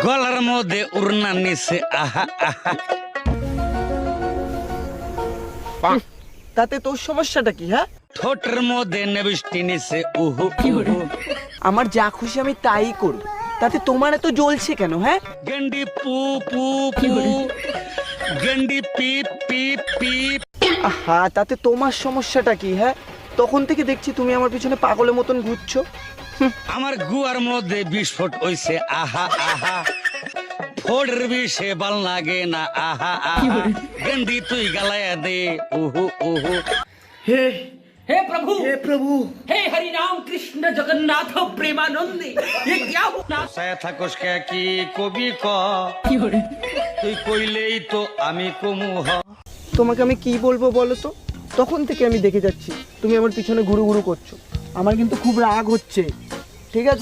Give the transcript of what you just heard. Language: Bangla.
গলার মধ্যে উড়না নিছে আহা আহা। তাতে তোর সমস্যাটা কি? হ্যাঁ, ঠোঁটের মধ্যে নেবিষ্টি নিছে উহু উহু। আমার যা খুশি আমি তাই করি, তাতে তোমার এত জ্বলছে কেন? হ্যাঁ, গেন্ডি পু পু পু, গেন্ডি পিপ পিপ পিপ। আহা, তাতে তোমার সমস্যাটা কি? হ্যাঁ, তখন থেকে দেখছি তুমি আমার পিছনে পাগলের মতন ঘুরছো। আমার গুয়ার মধ্যে বিস্ফোট হইছে আহা আহা। ফোড়ের বিষে বাল লাগে না আহা আহা। গেন্ডি তুই গালায়া দে উহু উহু। হে हे प्रभु হে প্রভু, हे हरि राम कृष्ण जगन्नाथ प्रेमानंदी ये क्या हुआ সায়া থাকস কে কি কবি ক, তুই কইলেই তো আমি কমু হ। তোমাকে আমি কি বলবো বলো তো? তখন থেকে আমি দেখে যাচ্ছি তুমি আমার পিছনে ঘুরু ঘুরু করছো, আমার কিন্তু খুব রাগ হচ্ছে। ঠিক আছে?